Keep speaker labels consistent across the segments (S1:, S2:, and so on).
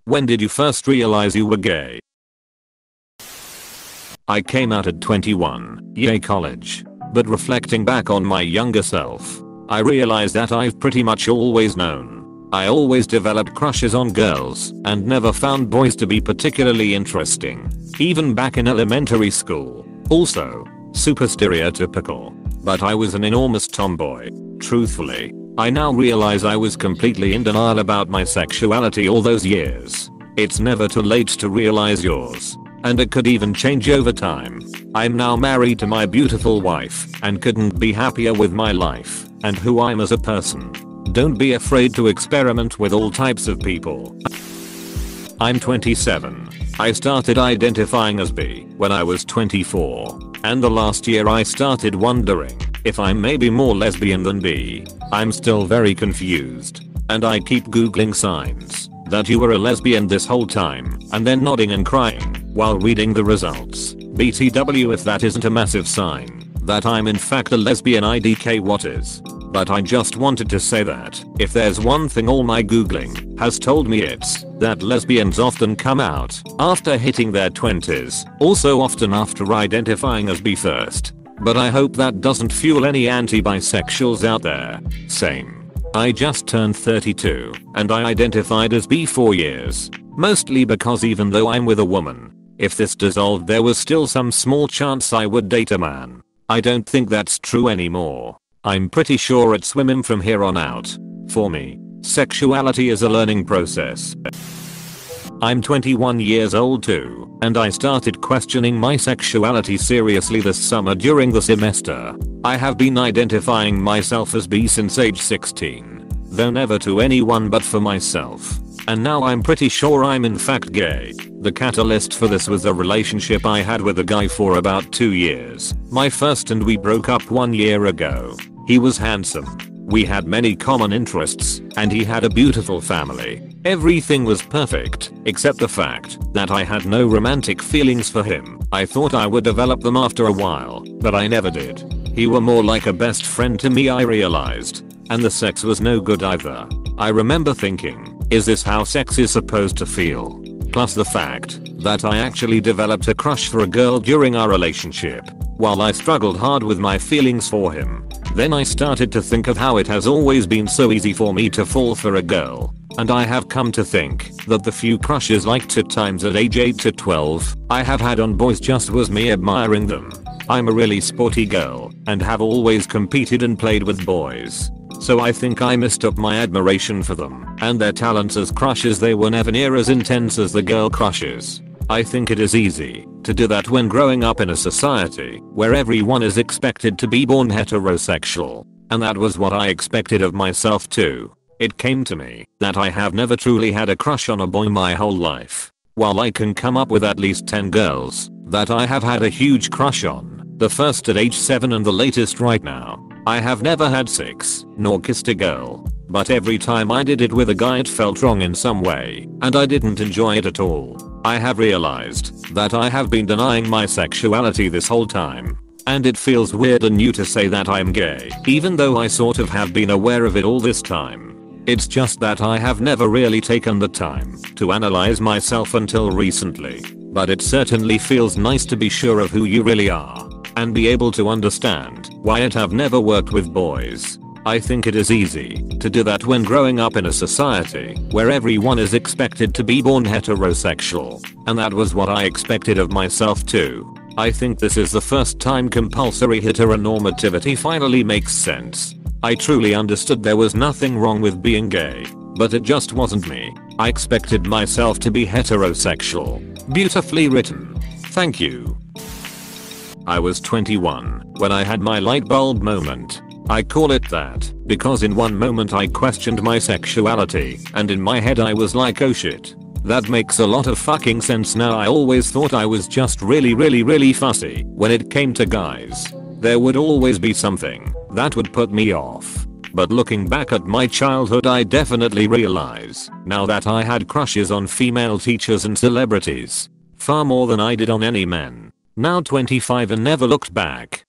S1: When did you first realize you were gay? I came out at 21, yay college. But reflecting back on my younger self, I realized that I've pretty much always known. I always developed crushes on girls and never found boys to be particularly interesting. Even back in elementary school. Also, super stereotypical. But I was an enormous tomboy. Truthfully, I now realize I was completely in denial about my sexuality all those years. It's never too late to realize yours. And it could even change over time. I'm now married to my beautiful wife and couldn't be happier with my life and who I'm as a person. Don't be afraid to experiment with all types of people. I'm 27. I started identifying as bi when I was 24. And the last year I started wondering if I'm maybe more lesbian than bi. I'm still very confused. And I keep googling signs that you were a lesbian this whole time and then nodding and crying while reading the results. BTW if that isn't a massive sign that I'm in fact a lesbian IDK what is. But I just wanted to say that if there's one thing all my googling has told me it's that lesbians often come out after hitting their 20s, also often after identifying as bi first. But I hope that doesn't fuel any anti-bisexuals out there. Same. I just turned 32 and I identified as bi 4 years. Mostly because even though I'm with a woman, if this dissolved there was still some small chance I would date a man. I don't think that's true anymore. I'm pretty sure it's women from here on out. For me, sexuality is a learning process. I'm 21 years old too, and I started questioning my sexuality seriously this summer during the semester. I have been identifying myself as bi since age 16, though never to anyone but for myself. And now I'm pretty sure I'm in fact gay. The catalyst for this was a relationship I had with a guy for about 2 years. My first, and we broke up 1 year ago. He was handsome. We had many common interests, and he had a beautiful family. Everything was perfect, except the fact that I had no romantic feelings for him. I thought I would develop them after a while, but I never did. He were more like a best friend to me, I realized. And the sex was no good either. I remember thinking, is this how sex is supposed to feel? Plus the fact that I actually developed a crush for a girl during our relationship, while I struggled hard with my feelings for him. Then I started to think of how it has always been so easy for me to fall for a girl. And I have come to think that the few crushes like 2 times at age 8 to 12 I have had on boys just was me admiring them. I'm a really sporty girl and have always competed and played with boys. So I think I mistook my admiration for them and their talents as crushes. They were never near as intense as the girl crushes. I think it is easy to do that when growing up in a society where everyone is expected to be born heterosexual. And that was what I expected of myself too. It came to me that I have never truly had a crush on a boy my whole life. While I can come up with at least 10 girls that I have had a huge crush on, the first at age 7 and the latest right now, I have never had sex nor kissed a girl. But every time I did it with a guy it felt wrong in some way, and I didn't enjoy it at all. I have realized that I have been denying my sexuality this whole time. And it feels weird and new to say that I'm gay, even though I sort of have been aware of it all this time. It's just that I have never really taken the time to analyze myself until recently. But it certainly feels nice to be sure of who you really are and be able to understand why it have never worked with boys. I think it is easy to do that when growing up in a society where everyone is expected to be born heterosexual, and that was what I expected of myself too. I think this is the first time compulsory heteronormativity finally makes sense. I truly understood there was nothing wrong with being gay, but it just wasn't me. I expected myself to be heterosexual. Beautifully written. Thank you. I was 21 when I had my light bulb moment. I call it that because in one moment I questioned my sexuality, and in my head I was like, oh shit. That makes a lot of fucking sense now. I always thought I was just really fussy when it came to guys. There would always be something that would put me off. But looking back at my childhood I definitely realize now that I had crushes on female teachers and celebrities. Far more than I did on any men. Now 25 and never looked back.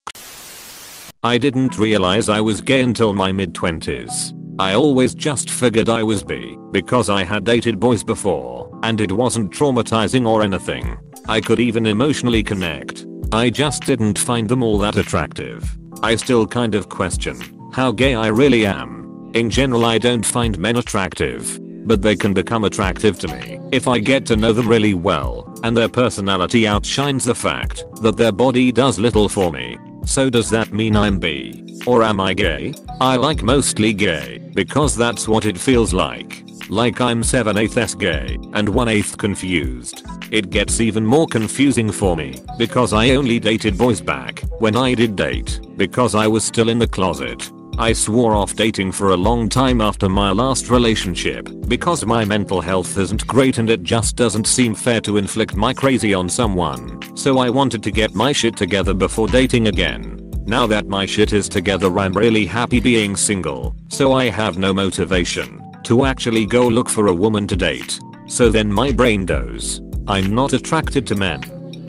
S1: I didn't realize I was gay until my mid-20s. I always just figured I was bi because I had dated boys before And it wasn't traumatizing or anything. I could even emotionally connect. I just didn't find them all that attractive. I still kind of question how gay I really am. In general, I don't find men attractive, but they can become attractive to me if I get to know them really well, and their personality outshines the fact that their body does little for me. So does that mean I'm bi? Or am I gay? I like mostly gay, because that's what it feels like. Like I'm 7/8 gay and 1/8 confused. It gets even more confusing for me because I only dated boys back when I did date, because I was still in the closet. I swore off dating for a long time after my last relationship because my mental health isn't great and it just doesn't seem fair to inflict my crazy on someone. So I wanted to get my shit together before dating again. Now that my shit is together, I'm really happy being single, so I have no motivation to actually go look for a woman to date. So then my brain goes, I'm not attracted to men,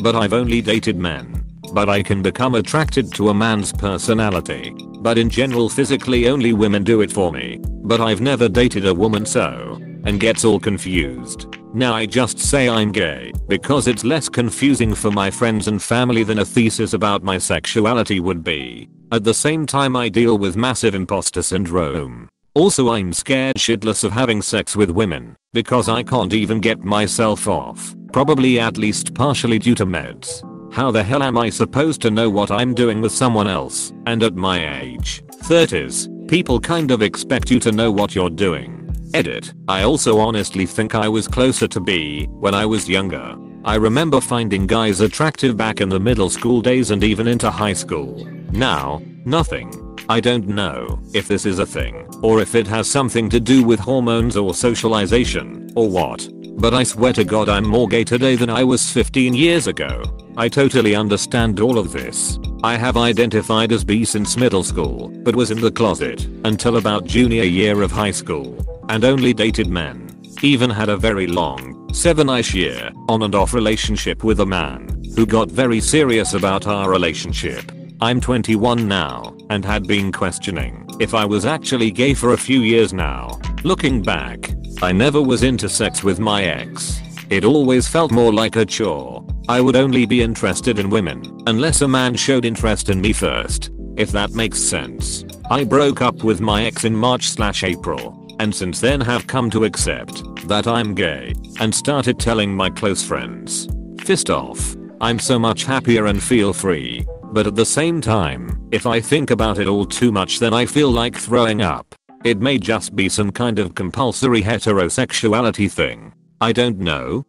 S1: but I've only dated men. But I can become attracted to a man's personality. But in general, physically only women do it for me. But I've never dated a woman, so, and gets all confused. Now I just say I'm gay because it's less confusing for my friends and family than a thesis about my sexuality would be. At the same time, I deal with massive imposter syndrome. Also, I'm scared shitless of having sex with women because I can't even get myself off, probably at least partially due to meds. How the hell am I supposed to know what I'm doing with someone else? And at my age, 30s, people kind of expect you to know what you're doing. Edit. I also honestly think I was closer to bi when I was younger. I remember finding guys attractive back in the middle school days and even into high school. Now, nothing. I don't know if this is a thing or if it has something to do with hormones or socialization or what. But I swear to God, I'm more gay today than I was 15 years ago. I totally understand all of this. I have identified as bi since middle school, but was in the closet until about junior year of high school, and only dated men. Even had a very long, 7-ish year, on and off relationship with a man, who got very serious about our relationship. I'm 21 now, and had been questioning if I was actually gay for a few years now. Looking back, I never was into sex with my ex. It always felt more like a chore. I would only be interested in women unless a man showed interest in me first, if that makes sense. I broke up with my ex in March/April, and since then have come to accept that I'm gay and started telling my close friends. Fist off. I'm so much happier and feel free. But at the same time, if I think about it all too much, then I feel like throwing up. It may just be some kind of compulsory heterosexuality thing. I don't know.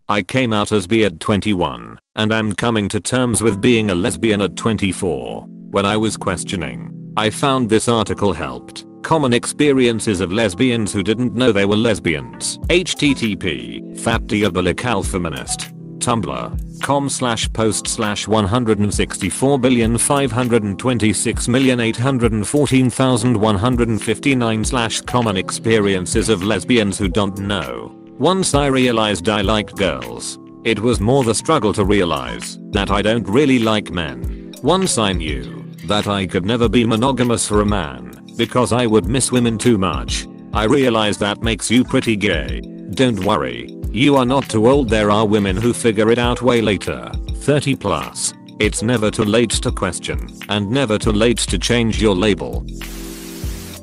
S1: I came out as bi at 21, and I'm coming to terms with being a lesbian at 24. When I was questioning, I found this article helped. Common experiences of lesbians who didn't know they were lesbians. http fatdiabolicalfeminist. tumblr.com/164,526,814,159/common experiences of lesbians who don't know. Once I realized I liked girls, it was more the struggle to realize that I don't really like men. Once I knew that I could never be monogamous for a man because I would miss women too much, I realized that makes you pretty gay. Don't worry. You are not too old. There are women who figure it out way later, 30 plus. It's never too late to question, and never too late to change your label.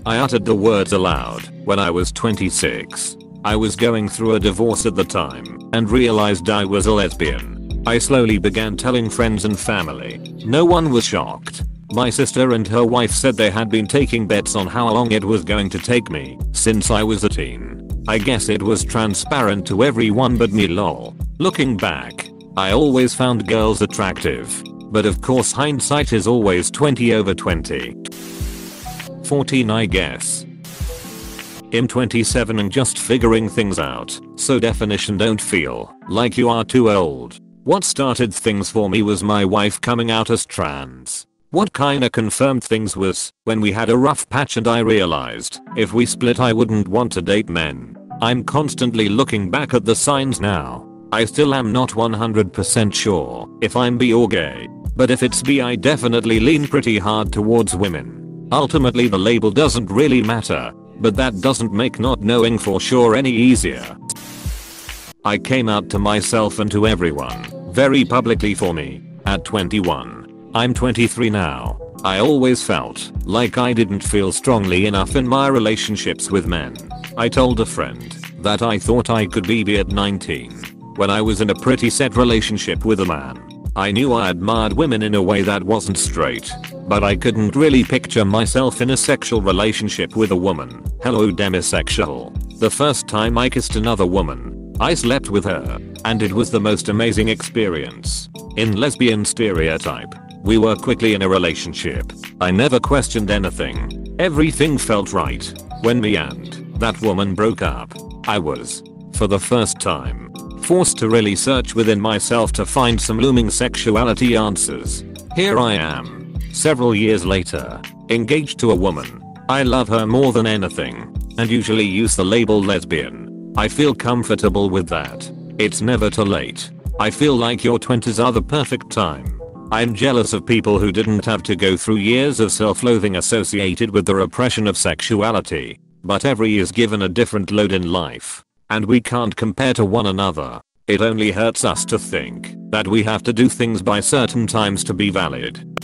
S1: I uttered the words aloud when I was 26. I was going through a divorce at the time, and realized I was a lesbian. I slowly began telling friends and family. No one was shocked. My sister and her wife said they had been taking bets on how long it was going to take me since I was a teen. I guess it was transparent to everyone but me, lol. Looking back, I always found girls attractive. But of course hindsight is always 20/20. 14 I guess. I'm 27 and just figuring things out, so definition don't feel like you are too old. What started things for me was my wife coming out as trans. What kinda confirmed things was when we had a rough patch and I realized if we split I wouldn't want to date men. I'm constantly looking back at the signs now. I still am not 100% sure if I'm bi or gay, but if it's bi I definitely lean pretty hard towards women. Ultimately the label doesn't really matter, but that doesn't make not knowing for sure any easier. I came out to myself and to everyone, very publicly for me, at 21. I'm 23 now. I always felt like I didn't feel strongly enough in my relationships with men. I told a friend that I thought I could be bi at 19. When I was in a pretty set relationship with a man, I knew I admired women in a way that wasn't straight, but I couldn't really picture myself in a sexual relationship with a woman. Hello demisexual. The first time I kissed another woman, I slept with her, and it was the most amazing experience. In lesbian stereotype, we were quickly in a relationship. I never questioned anything. Everything felt right. When me and that woman broke up, I was, for the first time, forced to really search within myself to find some looming sexuality answers. Here I am, several years later, engaged to a woman. I love her more than anything, and usually use the label lesbian. I feel comfortable with that. It's never too late. I feel like your 20s are the perfect time. I'm jealous of people who didn't have to go through years of self-loathing associated with the repression of sexuality. But every is given a different load in life, and we can't compare to one another. It only hurts us to think that we have to do things by certain times to be valid.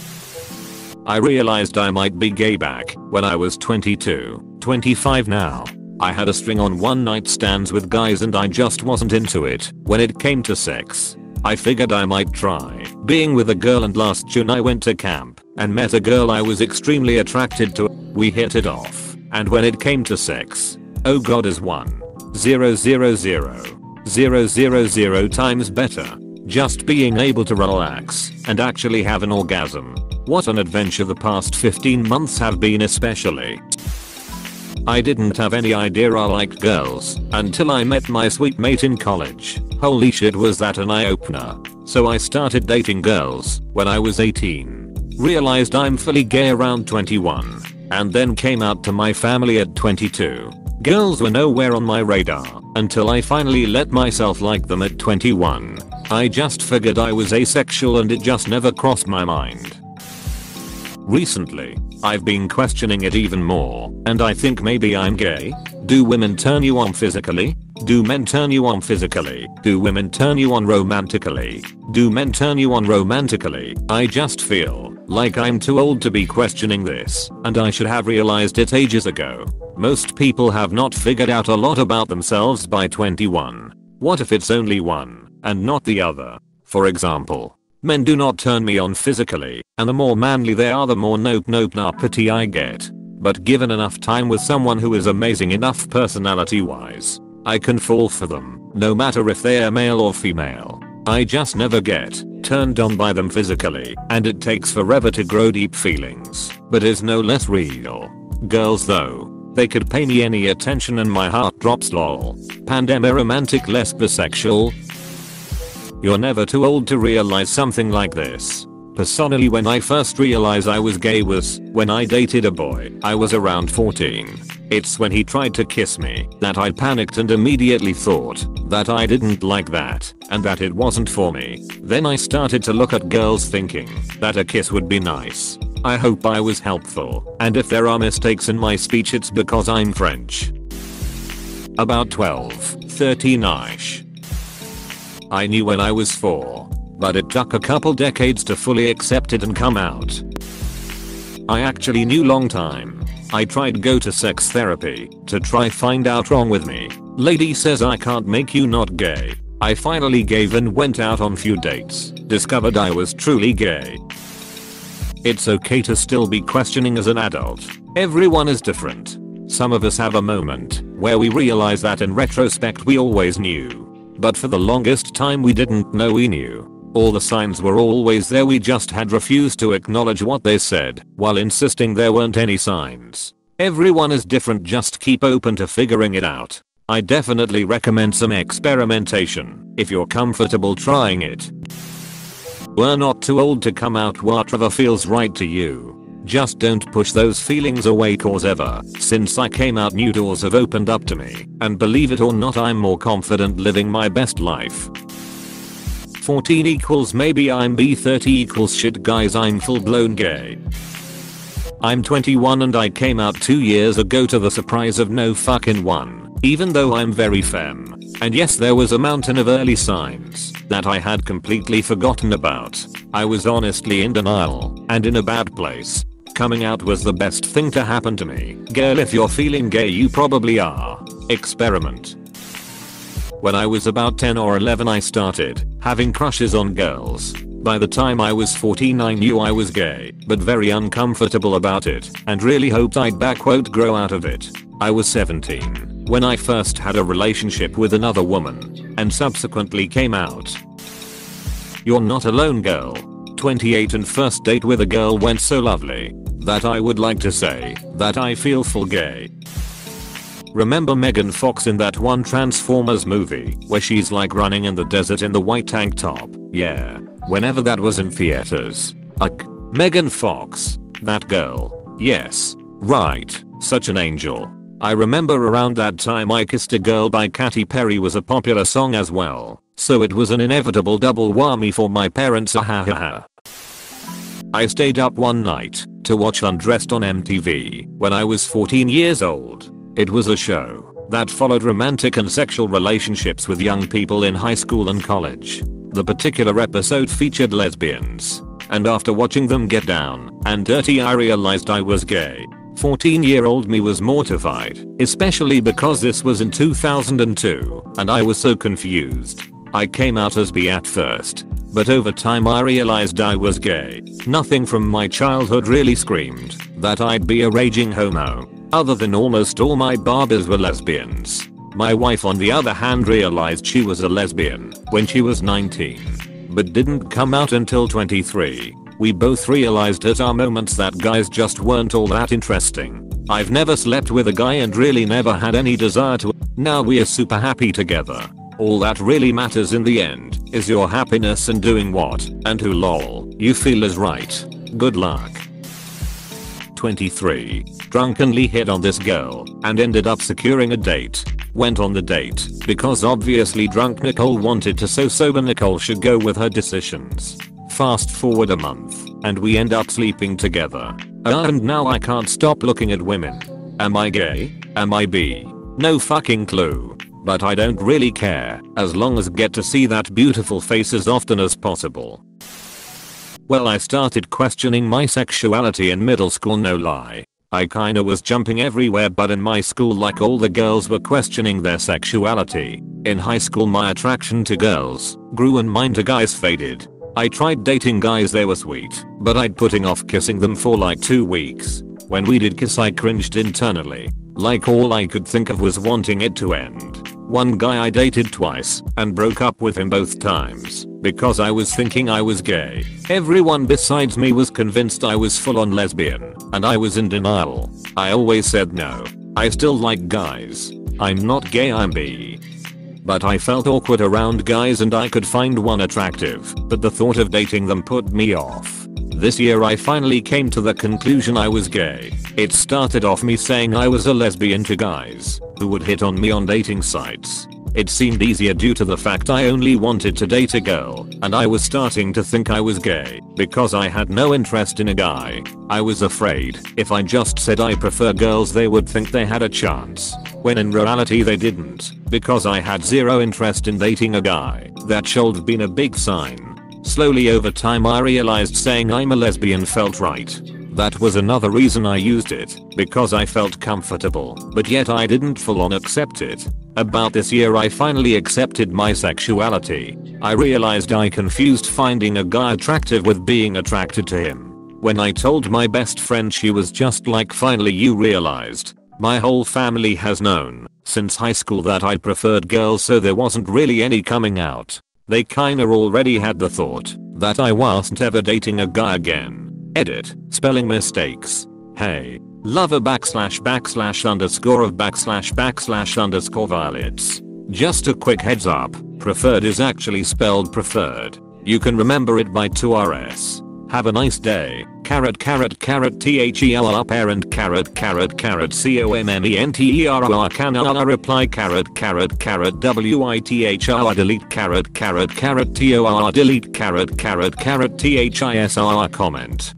S1: I realized I might be gay back when I was 22, 25 now. I had a string on one night stands with guys and I just wasn't into it when it came to sex. I figured I might try being with a girl, and last June I went to camp and met a girl I was extremely attracted to. We hit it off, and when it came to sex, oh god is 1,000,000 times better. Just being able to relax and actually have an orgasm. What an adventure the past 15 months have been, especially. I didn't have any idea I liked girls until I met my sweet mate in college. Holy shit, was that an eye-opener. So I started dating girls when I was 18. Realized I'm fully gay around 21. And then came out to my family at 22. Girls were nowhere on my radar until I finally let myself like them at 21. I just figured I was asexual and it just never crossed my mind. Recently, I've been questioning it even more, and I think maybe I'm gay. Do women turn you on physically? Do men turn you on physically? Do women turn you on romantically? Do men turn you on romantically? I just feel like I'm too old to be questioning this, and I should have realized it ages ago. Most people have not figured out a lot about themselves by 21. What if it's only one, and not the other? For example, men do not turn me on physically, and the more manly they are the more nope uppity I get. But given enough time with someone who is amazing enough personality wise, I can fall for them, no matter if they are male or female. I just never get turned on by them physically, and it takes forever to grow deep feelings, but is no less real. Girls though, they could pay me any attention and my heart drops lol. Pandemic romantic less bisexual. You're never too old to realize something like this. Personally, when I first realized I was gay was when I dated a boy. I was around 14. It's when he tried to kiss me that I panicked and immediately thought that I didn't like that and that it wasn't for me. Then I started to look at girls thinking that a kiss would be nice. I hope I was helpful, and if there are mistakes in my speech it's because I'm French. About 12, 13ish. I knew when I was 4, but it took a couple decades to fully accept it and come out. I actually knew long time. I tried go to sex therapy to try find out wrong with me. Lady says I can't make you not gay. I finally gave and went out on few dates. Discovered I was truly gay. It's okay to still be questioning as an adult. Everyone is different. Some of us have a moment where we realize that in retrospect we always knew. But for the longest time we didn't know we knew. All the signs were always there, we just had refused to acknowledge what they said while insisting there weren't any signs. Everyone is different, just keep open to figuring it out. I definitely recommend some experimentation if you're comfortable trying it. We're not too old to come out whatever feels right to you. Just don't push those feelings away, cause ever since I came out new doors have opened up to me, and believe it or not I'm more confident living my best life. 14 equals maybe I'm B, 30 equals shit guys I'm full blown gay. I'm 21 and I came out 2 years ago to the surprise of no fucking one, even though I'm very femme. And yes, there was a mountain of early signs that I had completely forgotten about. I was honestly in denial and in a bad place. Coming out was the best thing to happen to me. Girl, if you're feeling gay, you probably are. Experiment. When I was about 10 or 11, I started having crushes on girls. By the time I was 14, I knew I was gay, but very uncomfortable about it, and really hoped I'd grow out of it. I was 17 when I first had a relationship with another woman, and subsequently came out. You're not alone, girl. 28 and first date with a girl went so lovely that I would like to say that I feel full gay. Remember Megan Fox in that one Transformers movie where she's like running in the desert in the white tank top? Yeah. Whenever that was in theaters. Megan Fox. That girl. Yes. Right. Such an angel. I remember around that time I Kissed a Girl by Katy Perry was a popular song as well. So it was an inevitable double whammy for my parents. I stayed up one night to watch Undressed on MTV when I was 14 years old. It was a show that followed romantic and sexual relationships with young people in high school and college. The particular episode featured lesbians, and after watching them get down and dirty, I realized I was gay. 14-year-old me was mortified, especially because this was in 2002 and I was so confused. I came out as bi at first, but over time I realized I was gay. Nothing from my childhood really screamed that I'd be a raging homo, other than almost all my barbers were lesbians. My wife on the other hand realized she was a lesbian when she was 19, but didn't come out until 23. We both realized at our moments that guys just weren't all that interesting. I've never slept with a guy and really never had any desire to. Now we're super happy together. All that really matters in the end is your happiness and doing what and who lol you feel is right. Good luck. 23. Drunkenly hit on this girl and ended up securing a date. Went on the date because obviously drunk Nicole wanted to, so sober Nicole should go with her decisions. Fast forward a month and we end up sleeping together. And now I can't stop looking at women. Am I gay? Am I bi? No fucking clue. But I don't really care as long as I get to see that beautiful face as often as possible. Well, I started questioning my sexuality in middle school, no lie. I kinda was jumping everywhere, but in my school like all the girls were questioning their sexuality. In high school my attraction to girls grew and mine to guys faded. I tried dating guys, they were sweet, but I'd putting off kissing them for like 2 weeks. When we did kiss I cringed internally. Like all I could think of was wanting it to end. One guy I dated twice and broke up with him both times because I was thinking I was gay. Everyone besides me was convinced I was full on lesbian and I was in denial. I always said no. I still like guys. I'm not gay, I'm bi. But I felt awkward around guys and I could find one attractive, but the thought of dating them put me off. This year I finally came to the conclusion I was gay. It started off me saying I was a lesbian to guys who would hit on me on dating sites. It seemed easier due to the fact I only wanted to date a girl, and I was starting to think I was gay because I had no interest in a guy. I was afraid if I just said I prefer girls they would think they had a chance, when in reality they didn't, because I had zero interest in dating a guy. That should have been a big sign. Slowly over time I realized saying I'm a lesbian felt right. That was another reason I used it, because I felt comfortable, but yet I didn't full on accept it. About this year I finally accepted my sexuality. I realized I confused finding a guy attractive with being attracted to him. When I told my best friend, she was just like, finally you realized. My whole family has known since high school that I preferred girls, so there wasn't really any coming out. They kinda already had the thought that I wasn't ever dating a guy again. Edit. Spelling mistakes. Hey. Lover / / underscore of / underscore violets. Just a quick heads up. Preferred is actually spelled preferred. You can remember it by 2rs. Have a nice day. Carrot carrot carrot THELR parent carrot carrot carrot COMMENTERR can reply carrot carrot carrot WITHR delete carrot carrot carrot TOR delete carrot carrot carrot THISR comment.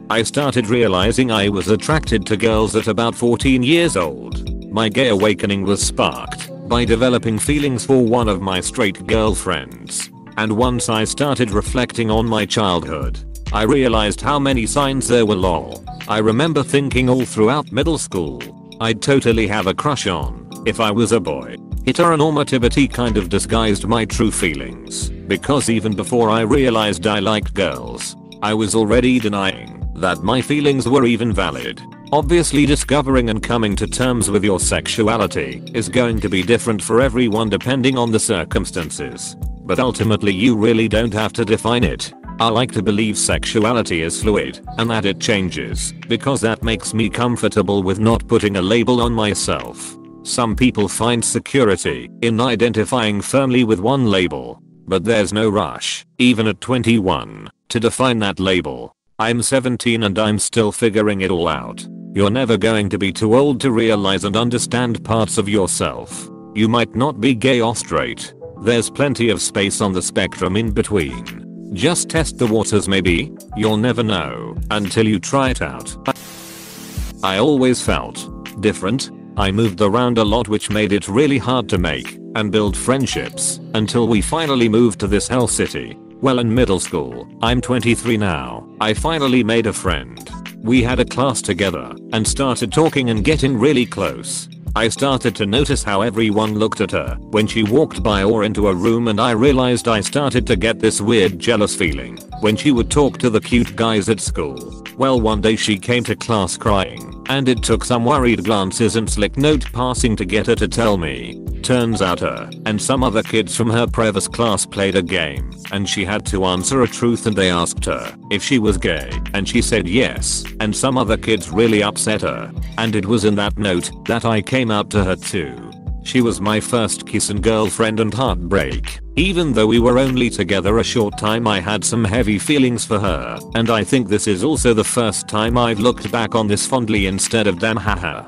S1: I started realizing I was attracted to girls at about 14 years old. My gay awakening was sparked by developing feelings for one of my straight girlfriends. And once I started reflecting on my childhood, I realized how many signs there were lol. I remember thinking all throughout middle school, I'd totally have a crush on, if I was a boy. Heteronormativity kind of disguised my true feelings, because even before I realized I liked girls, I was already denying that my feelings were even valid. Obviously, discovering and coming to terms with your sexuality is going to be different for everyone depending on the circumstances. But ultimately you really don't have to define it. I like to believe sexuality is fluid and that it changes, because that makes me comfortable with not putting a label on myself. Some people find security in identifying firmly with one label, but there's no rush, even at 21, to define that label. I'm 17 and I'm still figuring it all out. You're never going to be too old to realize and understand parts of yourself. You might not be gay or straight. There's plenty of space on the spectrum in between. Just test the waters maybe. You'll never know until you try it out. I always felt different. I moved around a lot, which made it really hard to make and build friendships until we finally moved to this hell city. Well, in middle school, I'm 23 now, I finally made a friend. We had a class together and started talking and getting really close. I started to notice how everyone looked at her when she walked by or into a room, and I realized I started to get this weird jealous feeling when she would talk to the cute guys at school. Well, one day she came to class crying, and it took some worried glances and slick note passing to get her to tell me. Turns out her and some other kids from her previous class played a game, and she had to answer a truth, and they asked her if she was gay, and she said yes, and some other kids really upset her. And it was in that note that I came out to her too. She was my first kiss and girlfriend, and heartbreak. Even though we were only together a short time, I had some heavy feelings for her, and I think this is also the first time I've looked back on this fondly instead of damn haha.